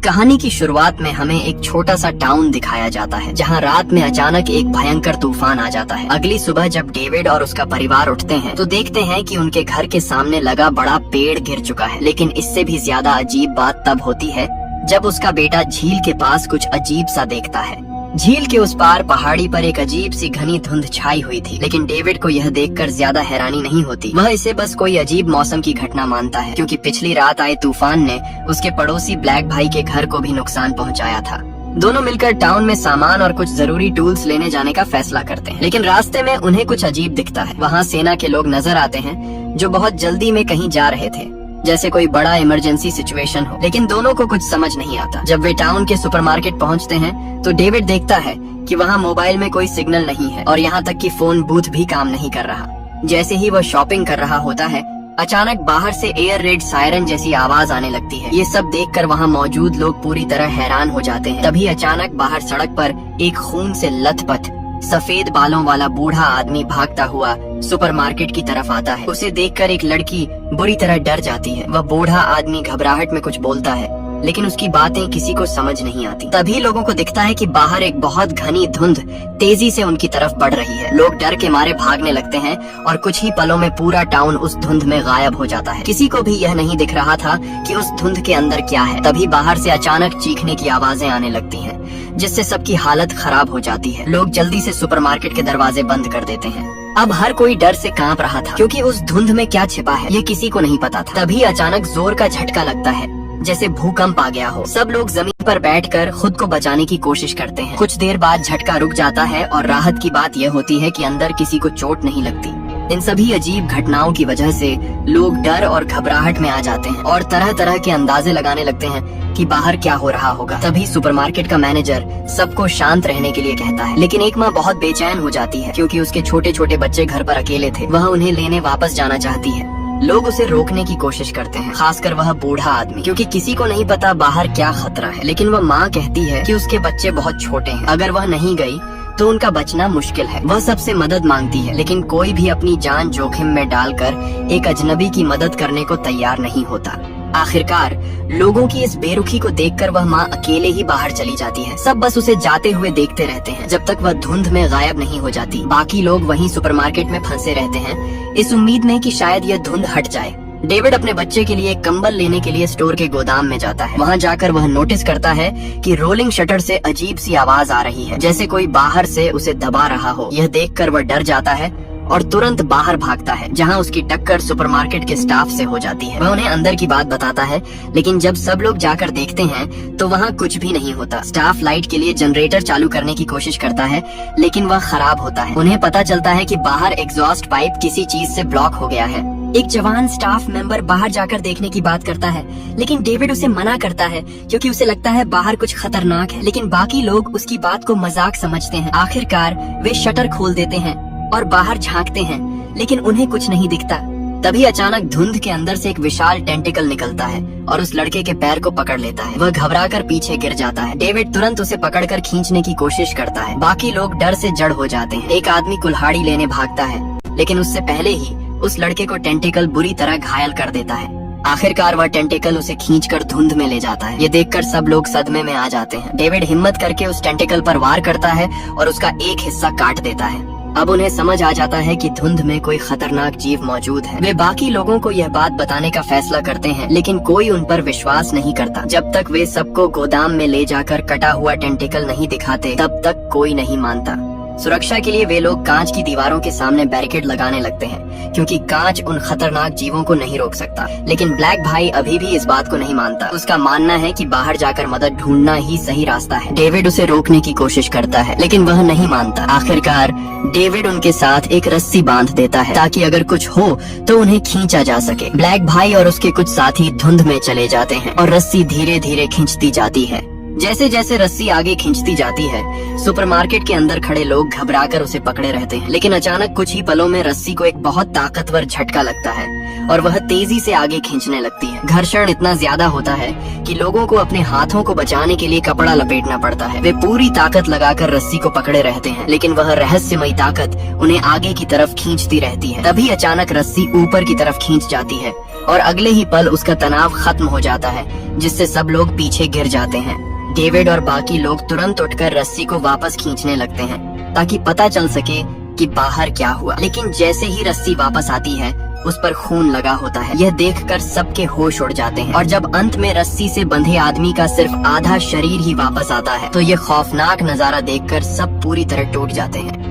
कहानी की शुरुआत में हमें एक छोटा सा टाउन दिखाया जाता है जहां रात में अचानक एक भयंकर तूफान आ जाता है। अगली सुबह जब डेविड और उसका परिवार उठते हैं तो देखते हैं कि उनके घर के सामने लगा बड़ा पेड़ गिर चुका है। लेकिन इससे भी ज्यादा अजीब बात तब होती है जब उसका बेटा झील के पास कुछ अजीब सा देखता है। झील के उस पार पहाड़ी पर एक अजीब सी घनी धुंध छाई हुई थी, लेकिन डेविड को यह देखकर ज्यादा हैरानी नहीं होती। वह इसे बस कोई अजीब मौसम की घटना मानता है, क्योंकि पिछली रात आए तूफान ने उसके पड़ोसी ब्लैक भाई के घर को भी नुकसान पहुंचाया था। दोनों मिलकर टाउन में सामान और कुछ जरूरी टूल्स लेने जाने का फैसला करते हैं, लेकिन रास्ते में उन्हें कुछ अजीब दिखता है। वहाँ सेना के लोग नजर आते हैं जो बहुत जल्दी में कहीं जा रहे थे, जैसे कोई बड़ा इमरजेंसी सिचुएशन हो। लेकिन दोनों को कुछ समझ नहीं आता। जब वे टाउन के सुपरमार्केट पहुंचते हैं तो डेविड देखता है कि वहां मोबाइल में कोई सिग्नल नहीं है और यहां तक कि फोन बूथ भी काम नहीं कर रहा। जैसे ही वह शॉपिंग कर रहा होता है, अचानक बाहर से एयर रेड सायरन जैसी आवाज आने लगती है। ये सब देखकर वहां मौजूद लोग पूरी तरह हैरान हो जाते हैं। तभी अचानक बाहर सड़क पर एक खून से लथपथ सफेद बालों वाला बूढ़ा आदमी भागता हुआ सुपरमार्केट की तरफ आता है। उसे देखकर एक लड़की बुरी तरह डर जाती है। वह बूढ़ा आदमी घबराहट में कुछ बोलता है, लेकिन उसकी बातें किसी को समझ नहीं आती। तभी लोगों को दिखता है कि बाहर एक बहुत घनी धुंध तेजी से उनकी तरफ बढ़ रही है। लोग डर के मारे भागने लगते हैं और कुछ ही पलों में पूरा टाउन उस धुंध में गायब हो जाता है। किसी को भी यह नहीं दिख रहा था कि उस धुंध के अंदर क्या है। तभी बाहर से अचानक चीखने की आवाजें आने लगती हैं, जिससे सबकी हालत खराब हो जाती है। लोग जल्दी से सुपरमार्केट के दरवाजे बंद कर देते हैं। अब हर कोई डर से कांप रहा था, क्योंकि उस धुंध में क्या छिपा है ये किसी को नहीं पता था। तभी अचानक जोर का झटका लगता है, जैसे भूकंप आ गया हो। सब लोग जमीन पर बैठकर खुद को बचाने की कोशिश करते हैं। कुछ देर बाद झटका रुक जाता है और राहत की बात यह होती है कि अंदर किसी को चोट नहीं लगती। इन सभी अजीब घटनाओं की वजह से लोग डर और घबराहट में आ जाते हैं और तरह तरह के अंदाजे लगाने लगते हैं कि बाहर क्या हो रहा होगा। तभी सुपरमार्केट का मैनेजर सबको शांत रहने के लिए कहता है, लेकिन एक माँ बहुत बेचैन हो जाती है, क्योंकि उसके छोटे छोटे बच्चे घर पर अकेले थे। वह उन्हें लेने वापस जाना चाहती है। लोग उसे रोकने की कोशिश करते हैं, खासकर वह बूढ़ा आदमी, क्योंकि किसी को नहीं पता बाहर क्या खतरा है। लेकिन वह माँ कहती है कि उसके बच्चे बहुत छोटे हैं, अगर वह नहीं गई तो उनका बचना मुश्किल है। वह सबसे मदद मांगती है, लेकिन कोई भी अपनी जान जोखिम में डालकर एक अजनबी की मदद करने को तैयार नहीं होता। आखिरकार लोगों की इस बेरुखी को देखकर वह माँ अकेले ही बाहर चली जाती है। सब बस उसे जाते हुए देखते रहते हैं जब तक वह धुंध में गायब नहीं हो जाती। बाकी लोग वहीं सुपरमार्केट में फंसे रहते हैं, इस उम्मीद में कि शायद यह धुंध हट जाए। डेविड अपने बच्चे के लिए कंबल लेने के लिए स्टोर के गोदाम में जाता है। वहाँ जाकर वह नोटिस करता है कि रोलिंग शटर से अजीब सी आवाज आ रही है, जैसे कोई बाहर से उसे दबा रहा हो। यह देखकर वह डर जाता है और तुरंत बाहर भागता है, जहां उसकी टक्कर सुपरमार्केट के स्टाफ से हो जाती है। वह उन्हें अंदर की बात बताता है, लेकिन जब सब लोग जाकर देखते हैं तो वहां कुछ भी नहीं होता। स्टाफ लाइट के लिए जनरेटर चालू करने की कोशिश करता है, लेकिन वह खराब होता है। उन्हें पता चलता है कि बाहर एग्जॉस्ट पाइप किसी चीज से ब्लॉक हो गया है। एक जवान स्टाफ मेंबर बाहर जाकर देखने की बात करता है, लेकिन डेविड उसे मना करता है, क्योंकि उसे लगता है बाहर कुछ खतरनाक है। लेकिन बाकी लोग उसकी बात को मजाक समझते हैं। आखिरकार वे शटर खोल देते हैं और बाहर झांकते हैं, लेकिन उन्हें कुछ नहीं दिखता। तभी अचानक धुंध के अंदर से एक विशाल टेंटिकल निकलता है और उस लड़के के पैर को पकड़ लेता है। वह घबराकर पीछे गिर जाता है। डेविड तुरंत उसे पकड़कर खींचने की कोशिश करता है। बाकी लोग डर से जड़ हो जाते हैं। एक आदमी कुल्हाड़ी लेने भागता है, लेकिन उससे पहले ही उस लड़के को टेंटिकल बुरी तरह घायल कर देता है। आखिरकार वह टेंटिकल उसे खींचकर धुंध में ले जाता है। ये देखकर सब लोग सदमे में आ जाते हैं। डेविड हिम्मत करके उस टेंटिकल पर वार करता है और उसका एक हिस्सा काट देता है। अब उन्हें समझ आ जाता है कि धुंध में कोई खतरनाक जीव मौजूद है। वे बाकी लोगों को यह बात बताने का फैसला करते हैं, लेकिन कोई उन पर विश्वास नहीं करता। जब तक वे सबको गोदाम में ले जाकर कटा हुआ टेंटिकल नहीं दिखाते, तब तक कोई नहीं मानता। सुरक्षा के लिए वे लोग कांच की दीवारों के सामने बैरिकेड लगाने लगते हैं, क्योंकि कांच उन खतरनाक जीवों को नहीं रोक सकता। लेकिन ब्लैक भाई अभी भी इस बात को नहीं मानता। उसका मानना है कि बाहर जाकर मदद ढूंढना ही सही रास्ता है। डेविड उसे रोकने की कोशिश करता है, लेकिन वह नहीं मानता। आखिरकार डेविड उनके साथ एक रस्सी बांध देता है, ताकि अगर कुछ हो तो उन्हें खींचा जा सके। ब्लैक भाई और उसके कुछ साथी धुंध में चले जाते हैं और रस्सी धीरे धीरे खींचती जाती है। जैसे जैसे रस्सी आगे खींचती जाती है, सुपरमार्केट के अंदर खड़े लोग घबराकर उसे पकड़े रहते हैं। लेकिन अचानक कुछ ही पलों में रस्सी को एक बहुत ताकतवर झटका लगता है और वह तेजी से आगे खींचने लगती है। घर्षण इतना ज्यादा होता है कि लोगों को अपने हाथों को बचाने के लिए कपड़ा लपेटना पड़ता है। वे पूरी ताकत लगाकर रस्सी को पकड़े रहते हैं, लेकिन वह रहस्यमयी ताकत उन्हें आगे की तरफ खींचती रहती है। तभी अचानक रस्सी ऊपर की तरफ खींच जाती है और अगले ही पल उसका तनाव खत्म हो जाता है, जिससे सब लोग पीछे गिर जाते हैं। डेविड और बाकी लोग तुरंत उठकर रस्सी को वापस खींचने लगते हैं ताकि पता चल सके कि बाहर क्या हुआ। लेकिन जैसे ही रस्सी वापस आती है, उस पर खून लगा होता है। यह देखकर सबके होश उड़ जाते हैं और जब अंत में रस्सी से बंधे आदमी का सिर्फ आधा शरीर ही वापस आता है, तो यह खौफनाक नजारा देखकर सब पूरी तरह टूट जाते हैं।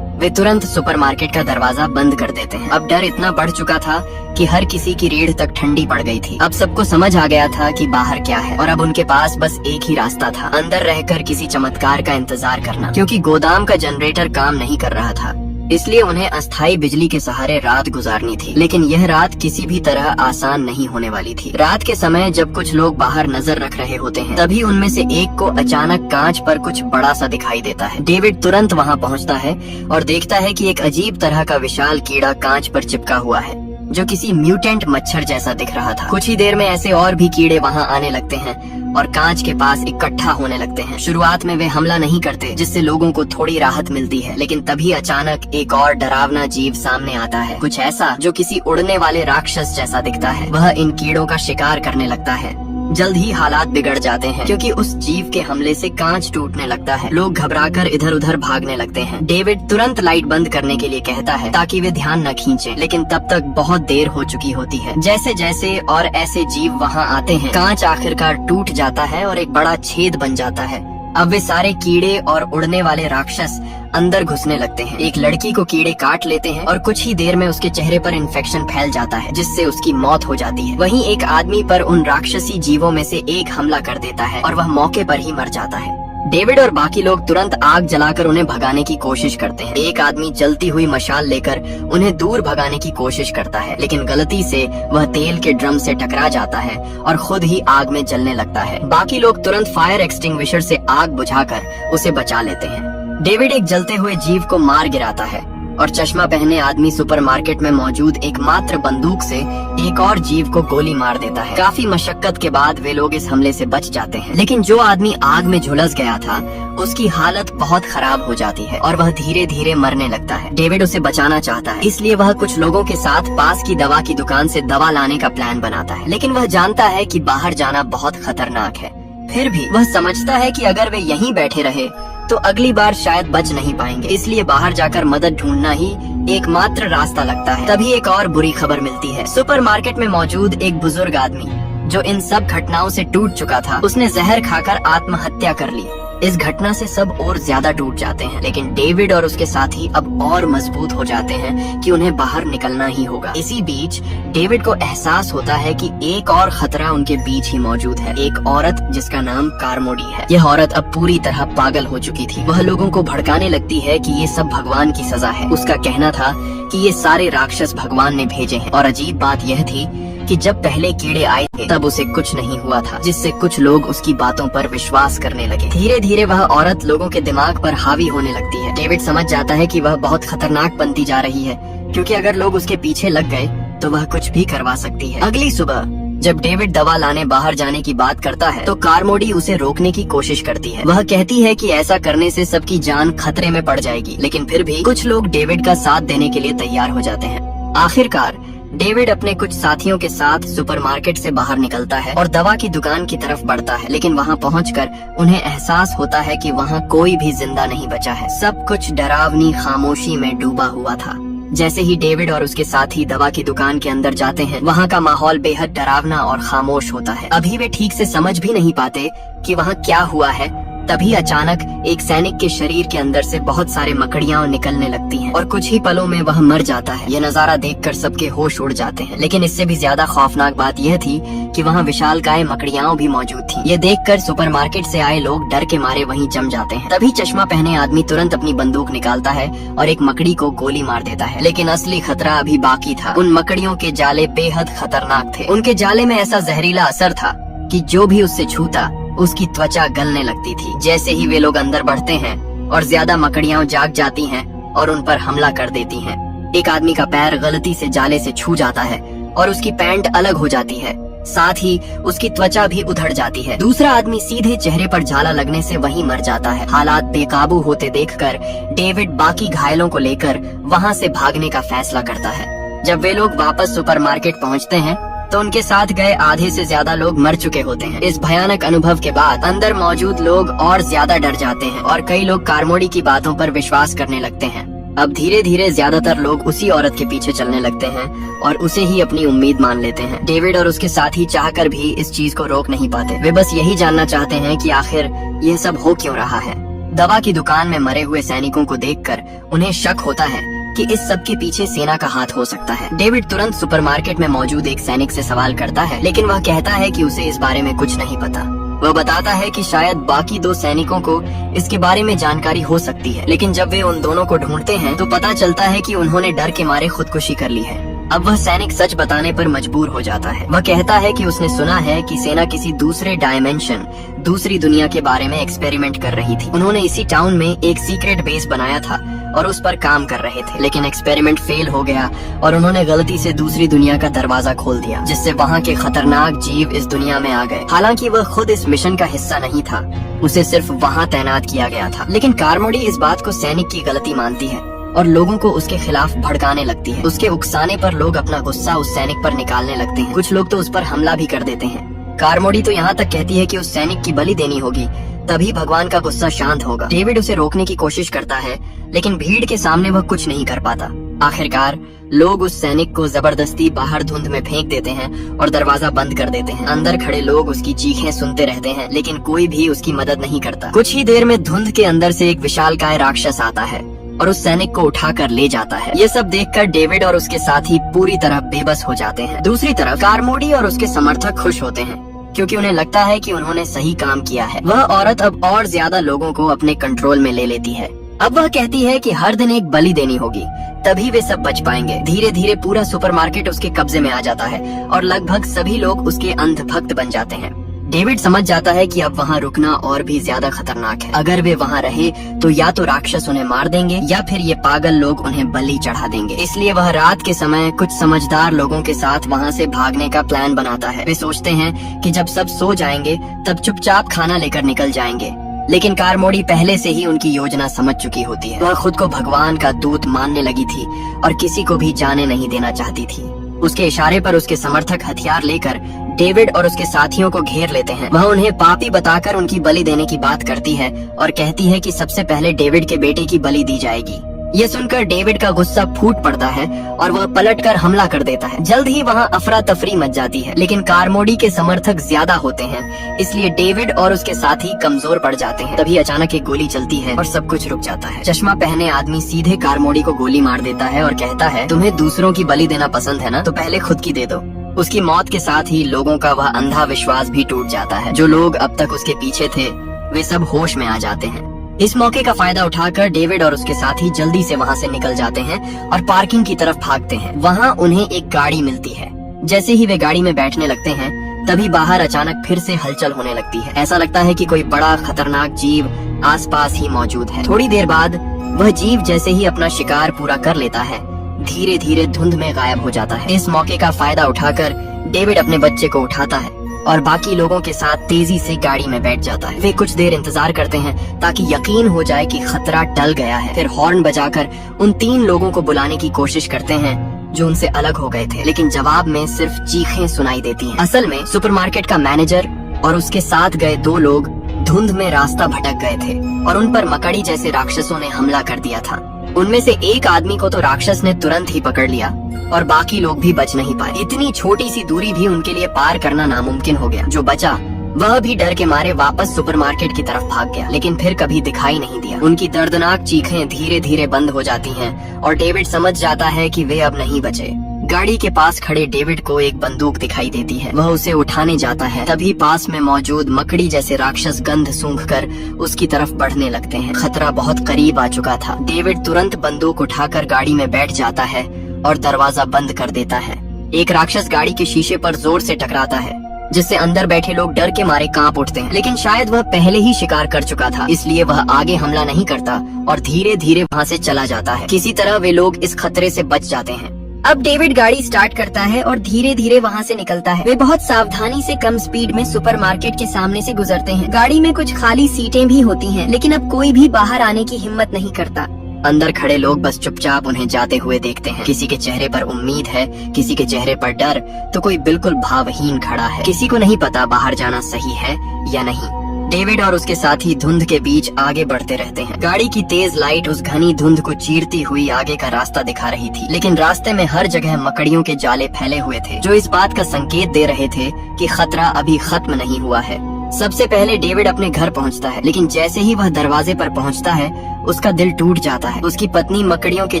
वे तुरंत सुपरमार्केट का दरवाजा बंद कर देते हैं। अब डर इतना बढ़ चुका था कि हर किसी की रीढ़ तक ठंडी पड़ गई थी। अब सबको समझ आ गया था कि बाहर क्या है और अब उनके पास बस एक ही रास्ता था, अंदर रहकर किसी चमत्कार का इंतजार करना। क्योंकि गोदाम का जनरेटर काम नहीं कर रहा था, इसलिए उन्हें अस्थायी बिजली के सहारे रात गुजारनी थी। लेकिन यह रात किसी भी तरह आसान नहीं होने वाली थी। रात के समय जब कुछ लोग बाहर नजर रख रहे होते हैं, तभी उनमें से एक को अचानक कांच पर कुछ बड़ा सा दिखाई देता है। डेविड तुरंत वहां पहुंचता है और देखता है कि एक अजीब तरह का विशाल कीड़ा कांच पर चिपका हुआ है, जो किसी म्यूटेंट मच्छर जैसा दिख रहा था। कुछ ही देर में ऐसे और भी कीड़े वहां आने लगते हैं और कांच के पास इकट्ठा होने लगते हैं। शुरुआत में वे हमला नहीं करते, जिससे लोगों को थोड़ी राहत मिलती है। लेकिन तभी अचानक एक और डरावना जीव सामने आता है, कुछ ऐसा जो किसी उड़ने वाले राक्षस जैसा दिखता है। वह इन कीड़ों का शिकार करने लगता है। जल्द ही हालात बिगड़ जाते हैं, क्योंकि उस जीव के हमले से कांच टूटने लगता है। लोग घबराकर इधर उधर भागने लगते हैं। डेविड तुरंत लाइट बंद करने के लिए कहता है ताकि वे ध्यान न खींचे, लेकिन तब तक बहुत देर हो चुकी होती है। जैसे जैसे और ऐसे जीव वहां आते हैं, कांच आखिरकार टूट जाता है और एक बड़ा छेद बन जाता है। अब वे सारे कीड़े और उड़ने वाले राक्षस अंदर घुसने लगते हैं। एक लड़की को कीड़े काट लेते हैं और कुछ ही देर में उसके चेहरे पर इन्फेक्शन फैल जाता है, जिससे उसकी मौत हो जाती है। वहीं एक आदमी पर उन राक्षसी जीवों में से एक हमला कर देता है और वह मौके पर ही मर जाता है। डेविड और बाकी लोग तुरंत आग जलाकर उन्हें भगाने की कोशिश करते हैं। एक आदमी जलती हुई मशाल लेकर उन्हें दूर भगाने की कोशिश करता है, लेकिन गलती से वह तेल के ड्रम से टकरा जाता है और खुद ही आग में जलने लगता है। बाकी लोग तुरंत फायर एक्सटिंग्विशर से आग बुझाकर उसे बचा लेते हैं। डेविड एक जलते हुए जीव को मार गिराता है और चश्मा पहने आदमी सुपरमार्केट में मौजूद एकमात्र बंदूक से एक और जीव को गोली मार देता है। काफी मशक्कत के बाद वे लोग इस हमले से बच जाते हैं, लेकिन जो आदमी आग में झुलस गया था, उसकी हालत बहुत खराब हो जाती है और वह धीरे धीरे मरने लगता है। डेविड उसे बचाना चाहता है, इसलिए वह कुछ लोगों के साथ पास की दवा की दुकान से दवा लाने का प्लान बनाता है। लेकिन वह जानता है कि बाहर जाना बहुत खतरनाक है। फिर भी वह समझता है कि अगर वे यहीं बैठे रहे तो अगली बार शायद बच नहीं पाएंगे, इसलिए बाहर जाकर मदद ढूंढना ही एकमात्र रास्ता लगता है। तभी एक और बुरी खबर मिलती है। सुपरमार्केट में मौजूद एक बुजुर्ग आदमी, जो इन सब घटनाओं से टूट चुका था, उसने जहर खाकर आत्महत्या कर ली। इस घटना से सब और ज्यादा टूट जाते हैं, लेकिन डेविड और उसके साथी अब और मजबूत हो जाते हैं कि उन्हें बाहर निकलना ही होगा। इसी बीच डेविड को एहसास होता है कि एक और खतरा उनके बीच ही मौजूद है। एक औरत जिसका नाम कारमोडी है। यह औरत अब पूरी तरह पागल हो चुकी थी। वह लोगों को भड़काने लगती है कि ये सब भगवान की सजा है। उसका कहना था कि ये सारे राक्षस भगवान ने भेजे हैं। और अजीब बात यह थी कि जब पहले कीड़े आए थे तब उसे कुछ नहीं हुआ था, जिससे कुछ लोग उसकी बातों पर विश्वास करने लगे। धीरे धीरे वह औरत लोगों के दिमाग पर हावी होने लगती है। डेविड समझ जाता है कि वह बहुत खतरनाक बनती जा रही है, क्योंकि अगर लोग उसके पीछे लग गए तो वह कुछ भी करवा सकती है। अगली सुबह जब डेविड दवा लाने बाहर जाने की बात करता है, तो कारमोडी उसे रोकने की कोशिश करती है। वह कहती है कि ऐसा करने से सबकी जान खतरे में पड़ जाएगी, लेकिन फिर भी कुछ लोग डेविड का साथ देने के लिए तैयार हो जाते हैं। आखिरकार डेविड अपने कुछ साथियों के साथ सुपरमार्केट से बाहर निकलता है और दवा की दुकान की तरफ बढ़ता है, लेकिन वहां पहुंचकर उन्हें एहसास होता है कि वहां कोई भी जिंदा नहीं बचा है। सब कुछ डरावनी खामोशी में डूबा हुआ था। जैसे ही डेविड और उसके साथी दवा की दुकान के अंदर जाते हैं, वहाँ का माहौल बेहद डरावना और खामोश होता है। अभी वे ठीक से समझ भी नहीं पाते कि वहाँ क्या हुआ है। तभी अचानक एक सैनिक के शरीर के अंदर से बहुत सारे मकड़ियां निकलने लगती हैं और कुछ ही पलों में वह मर जाता है। यह नजारा देखकर सबके होश उड़ जाते हैं, लेकिन इससे भी ज्यादा खौफनाक बात यह थी कि वहाँ विशालकाय मकड़ियां भी मौजूद थी। ये देखकर सुपरमार्केट से आए लोग डर के मारे वहीं जम जाते हैं। तभी चश्मा पहने आदमी तुरंत अपनी बंदूक निकालता है और एक मकड़ी को गोली मार देता है। लेकिन असली खतरा अभी बाकी था। उन मकड़ियों के जाले बेहद खतरनाक थे। उनके जाले में ऐसा जहरीला असर था कि जो भी उससे छूता उसकी त्वचा गलने लगती थी। जैसे ही वे लोग अंदर बढ़ते हैं और ज्यादा मकड़ियां जाग जाती हैं और उन पर हमला कर देती हैं। एक आदमी का पैर गलती से जाले से छू जाता है और उसकी पैंट अलग हो जाती है, साथ ही उसकी त्वचा भी उधड़ जाती है। दूसरा आदमी सीधे चेहरे पर झाला लगने से वहीं मर जाता है। हालात बेकाबू होते देखकर डेविड बाकी घायलों को लेकर वहां से भागने का फैसला करता है। जब वे लोग वापस सुपरमार्केट पहुंचते हैं तो उनके साथ गए आधे से ज्यादा लोग मर चुके होते हैं। इस भयानक अनुभव के बाद अंदर मौजूद लोग और ज्यादा डर जाते हैं और कई लोग कार्मोडी की बातों पर विश्वास करने लगते हैं। अब धीरे धीरे ज्यादातर लोग उसी औरत के पीछे चलने लगते हैं और उसे ही अपनी उम्मीद मान लेते हैं। डेविड और उसके साथी चाहकर भी इस चीज को रोक नहीं पाते। वे बस यही जानना चाहते हैं कि आखिर यह सब हो क्यों रहा है। दवा की दुकान में मरे हुए सैनिकों को देखकर उन्हें शक होता है कि इस सब के पीछे सेना का हाथ हो सकता है। डेविड तुरंत सुपरमार्केट में मौजूद एक सैनिक से सवाल करता है, लेकिन वह कहता है कि उसे इस बारे में कुछ नहीं पता। वह बताता है कि शायद बाकी दो सैनिकों को इसके बारे में जानकारी हो सकती है, लेकिन जब वे उन दोनों को ढूंढते हैं तो पता चलता है कि उन्होंने डर के मारे खुदकुशी कर ली है। अब वह सैनिक सच बताने पर मजबूर हो जाता है। वह कहता है कि उसने सुना है कि सेना किसी दूसरे डायमेंशन, दूसरी दुनिया के बारे में एक्सपेरिमेंट कर रही थी। उन्होंने इसी टाउन में एक सीक्रेट बेस बनाया था और उस पर काम कर रहे थे, लेकिन एक्सपेरिमेंट फेल हो गया और उन्होंने गलती से दूसरी दुनिया का दरवाजा खोल दिया, जिससे वहाँ के खतरनाक जीव इस दुनिया में आ गए। हालांकि वह खुद इस मिशन का हिस्सा नहीं था, उसे सिर्फ वहाँ तैनात किया गया था। लेकिन कार्मोडी इस बात को सैनिक की गलती मानती है और लोगों को उसके खिलाफ भड़काने लगती है। उसके उकसाने पर लोग अपना गुस्सा उस सैनिक पर निकालने लगते हैं। कुछ लोग तो उस पर हमला भी कर देते हैं। कार्मोडी तो यहाँ तक कहती है कि उस सैनिक की बलि देनी होगी, तभी भगवान का गुस्सा शांत होगा। डेविड उसे रोकने की कोशिश करता है, लेकिन भीड़ के सामने वह कुछ नहीं कर पाता। आखिरकार लोग उस सैनिक को जबरदस्ती बाहर धुंध में फेंक देते हैं और दरवाजा बंद कर देते हैं। अंदर खड़े लोग उसकी चीखें सुनते रहते हैं, लेकिन कोई भी उसकी मदद नहीं करता। कुछ ही देर में धुंध के अंदर से एक विशालकाय राक्षस आता है और उस सैनिक को उठाकर ले जाता है। ये सब देखकर डेविड और उसके साथी पूरी तरह बेबस हो जाते हैं। दूसरी तरफ कार्मोडी और उसके समर्थक खुश होते हैं, क्योंकि उन्हें लगता है कि उन्होंने सही काम किया है। वह औरत अब और ज्यादा लोगों को अपने कंट्रोल में ले लेती है। अब वह कहती है कि हर दिन एक बलि देनी होगी, तभी वे सब बच पाएंगे। धीरे धीरे पूरा सुपरमार्केट उसके कब्जे में आ जाता है और लगभग सभी लोग उसके अंधभक्त बन जाते हैं। डेविड समझ जाता है कि अब वहाँ रुकना और भी ज्यादा खतरनाक है। अगर वे वहाँ रहे तो या तो राक्षस उन्हें मार देंगे या फिर ये पागल लोग उन्हें बलि चढ़ा देंगे। इसलिए वह रात के समय कुछ समझदार लोगों के साथ वहाँ से भागने का प्लान बनाता है। वे सोचते हैं कि जब सब सो जाएंगे तब चुपचाप खाना लेकर निकल जाएंगे, लेकिन कार्मोडी पहले से ही उनकी योजना समझ चुकी होती है। वह खुद को भगवान का दूत मानने लगी थी और किसी को भी जाने नहीं देना चाहती थी। उसके इशारे पर उसके समर्थक हथियार लेकर डेविड और उसके साथियों को घेर लेते हैं। वह उन्हें पापी बताकर उनकी बलि देने की बात करती है और कहती है कि सबसे पहले डेविड के बेटे की बलि दी जाएगी। ये सुनकर डेविड का गुस्सा फूट पड़ता है और वह पलटकर हमला कर देता है। जल्द ही वहाँ अफरा तफरी मच जाती है, लेकिन कार्मोडी के समर्थक ज्यादा होते हैं, इसलिए डेविड और उसके साथी कमजोर पड़ जाते हैं। तभी अचानक एक गोली चलती है और सब कुछ रुक जाता है। चश्मा पहने आदमी सीधे कार्मोडी को गोली मार देता है और कहता है, तुम्हें दूसरों की बलि देना पसंद है ना, तो पहले खुद की दे दो। उसकी मौत के साथ ही लोगों का वह अंधा विश्वास भी टूट जाता है। जो लोग अब तक उसके पीछे थे वे सब होश में आ जाते हैं। इस मौके का फायदा उठाकर डेविड और उसके साथी जल्दी से वहाँ से निकल जाते हैं और पार्किंग की तरफ भागते हैं। वहाँ उन्हें एक गाड़ी मिलती है। जैसे ही वे गाड़ी में बैठने लगते हैं तभी बाहर अचानक फिर से हलचल होने लगती है। ऐसा लगता है कि कोई बड़ा खतरनाक जीव आसपास ही मौजूद है। थोड़ी देर बाद वह जीव जैसे ही अपना शिकार पूरा कर लेता है धीरे धीरे धुंध में गायब हो जाता है। इस मौके का फायदा उठाकर डेविड अपने बच्चे को उठाता है और बाकी लोगों के साथ तेजी से गाड़ी में बैठ जाता है। वे कुछ देर इंतजार करते हैं ताकि यकीन हो जाए कि खतरा टल गया है। फिर हॉर्न बजाकर उन 3 लोगों को बुलाने की कोशिश करते हैं जो उनसे अलग हो गए थे, लेकिन जवाब में सिर्फ चीखें सुनाई देती हैं। असल में सुपरमार्केट का मैनेजर और उसके साथ गए 2 लोग धुंध में रास्ता भटक गए थे और उन पर मकड़ी जैसे राक्षसों ने हमला कर दिया था। उनमें से एक आदमी को तो राक्षस ने तुरंत ही पकड़ लिया और बाकी लोग भी बच नहीं पाए। इतनी छोटी सी दूरी भी उनके लिए पार करना नामुमकिन हो गया। जो बचा वह भी डर के मारे वापस सुपरमार्केट की तरफ भाग गया, लेकिन फिर कभी दिखाई नहीं दिया। उनकी दर्दनाक चीखें धीरे धीरे बंद हो जाती हैं और डेविड समझ जाता है कि वे अब नहीं बचे। गाड़ी के पास खड़े डेविड को एक बंदूक दिखाई देती है। वह उसे उठाने जाता है, तभी पास में मौजूद मकड़ी जैसे राक्षस गंध सूंघकर उसकी तरफ बढ़ने लगते हैं। खतरा बहुत करीब आ चुका था। डेविड तुरंत बंदूक उठाकर गाड़ी में बैठ जाता है और दरवाजा बंद कर देता है। एक राक्षस गाड़ी के शीशे पर जोर से टकराता है, जिससे अंदर बैठे लोग डर के मारे कांप उठते हैं। लेकिन शायद वह पहले ही शिकार कर चुका था, इसलिए वह आगे हमला नहीं करता और धीरे धीरे वहाँ से चला जाता है। किसी तरह वे लोग इस खतरे से बच जाते हैं। अब डेविड गाड़ी स्टार्ट करता है और धीरे धीरे वहाँ से निकलता है। वे बहुत सावधानी से कम स्पीड में सुपरमार्केट के सामने से गुजरते हैं। गाड़ी में कुछ खाली सीटें भी होती हैं, लेकिन अब कोई भी बाहर आने की हिम्मत नहीं करता। अंदर खड़े लोग बस चुपचाप उन्हें जाते हुए देखते हैं। किसी के चेहरे पर उम्मीद है, किसी के चेहरे पर डर, तो कोई बिल्कुल भावहीन खड़ा है। किसी को नहीं पता बाहर जाना सही है या नहीं। डेविड और उसके साथी धुंध के बीच आगे बढ़ते रहते हैं। गाड़ी की तेज लाइट उस घनी धुंध को चीरती हुई आगे का रास्ता दिखा रही थी, लेकिन रास्ते में हर जगह मकड़ियों के जाले फैले हुए थे, जो इस बात का संकेत दे रहे थे कि खतरा अभी खत्म नहीं हुआ है। सबसे पहले डेविड अपने घर पहुंचता है, लेकिन जैसे ही वह दरवाजे पर पहुंचता है, उसका दिल टूट जाता है। उसकी पत्नी मकड़ियों के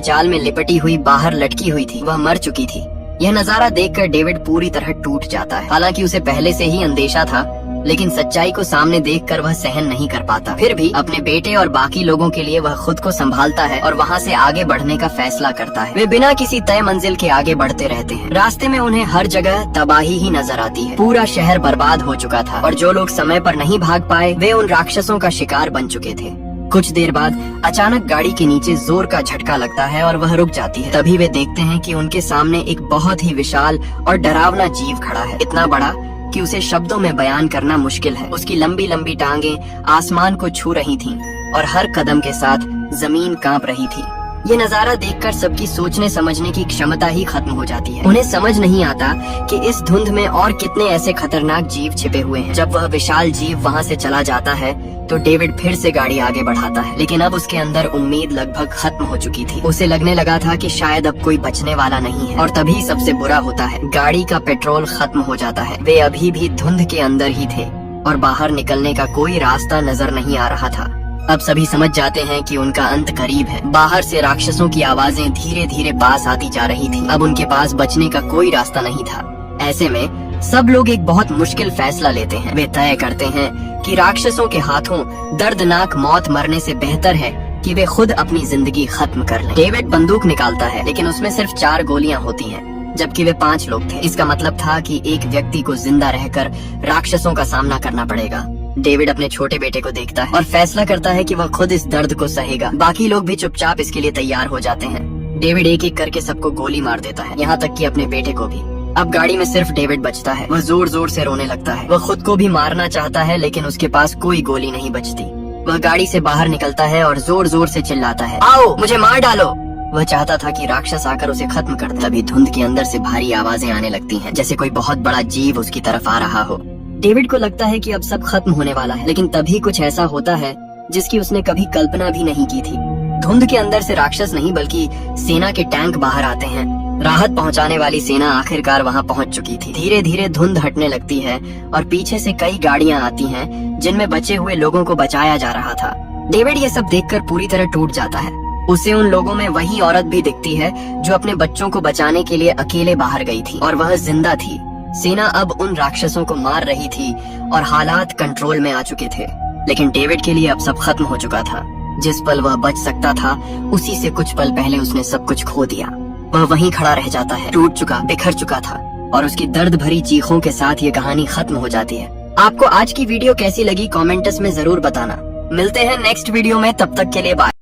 जाल में लिपटी हुई बाहर लटकी हुई थी, वह मर चुकी थी। यह नजारा देखकर डेविड पूरी तरह टूट जाता है। हालांकि उसे पहले से ही अंदेशा था, लेकिन सच्चाई को सामने देखकर वह सहन नहीं कर पाता। फिर भी अपने बेटे और बाकी लोगों के लिए वह खुद को संभालता है और वहाँ से आगे बढ़ने का फैसला करता है। वे बिना किसी तय मंजिल के आगे बढ़ते रहते हैं। रास्ते में उन्हें हर जगह तबाही ही नजर आती है। पूरा शहर बर्बाद हो चुका था और जो लोग समय पर नहीं भाग पाए, वे उन राक्षसों का शिकार बन चुके थे। कुछ देर बाद अचानक गाड़ी के नीचे जोर का झटका लगता है और वह रुक जाती है। तभी वे देखते हैं कि उनके सामने एक बहुत ही विशाल और डरावना जीव खड़ा है, इतना बड़ा कि उसे शब्दों में बयान करना मुश्किल है। उसकी लंबी लंबी टांगें आसमान को छू रही थीं और हर कदम के साथ जमीन कांप रही थी। ये नजारा देखकर सबकी सोचने समझने की क्षमता ही खत्म हो जाती है। उन्हें समझ नहीं आता कि इस धुंध में और कितने ऐसे खतरनाक जीव छिपे हुए हैं। जब वह विशाल जीव वहाँ से चला जाता है तो डेविड फिर से गाड़ी आगे बढ़ाता है, लेकिन अब उसके अंदर उम्मीद लगभग खत्म हो चुकी थी। उसे लगने लगा था कि शायद अब कोई बचने वाला नहीं है। और तभी सबसे बुरा होता है, गाड़ी का पेट्रोल खत्म हो जाता है। वे अभी भी धुंध के अंदर ही थे और बाहर निकलने का कोई रास्ता नजर नहीं आ रहा था। अब सभी समझ जाते हैं कि उनका अंत करीब है। बाहर से राक्षसों की आवाजें धीरे धीरे पास आती जा रही थी। अब उनके पास बचने का कोई रास्ता नहीं था। ऐसे में सब लोग एक बहुत मुश्किल फैसला लेते हैं। वे तय करते हैं कि राक्षसों के हाथों दर्दनाक मौत मरने से बेहतर है कि वे खुद अपनी जिंदगी खत्म कर लें। डेविड बंदूक निकालता है, लेकिन उसमें सिर्फ 4 गोलियां होती हैं, जबकि वे 5 लोग थे। इसका मतलब था कि एक व्यक्ति को जिंदा रहकर राक्षसों का सामना करना पड़ेगा। डेविड अपने छोटे बेटे को देखता है और फैसला करता है कि वह खुद इस दर्द को सहेगा। बाकी लोग भी चुपचाप इसके लिए तैयार हो जाते हैं। डेविड एक एक करके सबको गोली मार देता है, यहाँ तक कि अपने बेटे को भी। अब गाड़ी में सिर्फ डेविड बचता है। वह जोर जोर से रोने लगता है। वह खुद को भी मारना चाहता है, लेकिन उसके पास कोई गोली नहीं बचती। वह गाड़ी से बाहर निकलता है और जोर जोर से चिल्लाता है, आओ मुझे मार डालो। वह चाहता था कि राक्षस आकर उसे खत्म कर दे। तभी धुंध के अंदर से भारी आवाजें आने लगती हैं, जैसे कोई बहुत बड़ा जीव उसकी तरफ आ रहा हो। डेविड को लगता है कि अब सब खत्म होने वाला है, लेकिन तभी कुछ ऐसा होता है जिसकी उसने कभी कल्पना भी नहीं की थी। धुंध के अंदर से राक्षस नहीं बल्कि सेना के टैंक बाहर आते हैं। राहत पहुंचाने वाली सेना आखिरकार वहां पहुंच चुकी थी। धीरे धीरे धुंध हटने लगती है और पीछे से कई गाड़ियां आती हैं, जिनमें बचे हुए लोगों को बचाया जा रहा था। डेविड ये सब देखकर पूरी तरह टूट जाता है। उसे उन लोगों में वही औरत भी दिखती है जो अपने बच्चों को बचाने के लिए अकेले बाहर गई थी, और वह जिंदा थी। सेना अब उन राक्षसों को मार रही थी और हालात कंट्रोल में आ चुके थे। लेकिन डेविड के लिए अब सब खत्म हो चुका था। जिस पल वह बच सकता था, उसी से कुछ पल पहले उसने सब कुछ खो दिया। वह वहीं खड़ा रह जाता है, टूट चुका, बिखर चुका था, और उसकी दर्द भरी चीखों के साथ ये कहानी खत्म हो जाती है। आपको आज की वीडियो कैसी लगी कमेंट्स में जरूर बताना। मिलते हैं नेक्स्ट वीडियो में, तब तक के लिए बाय।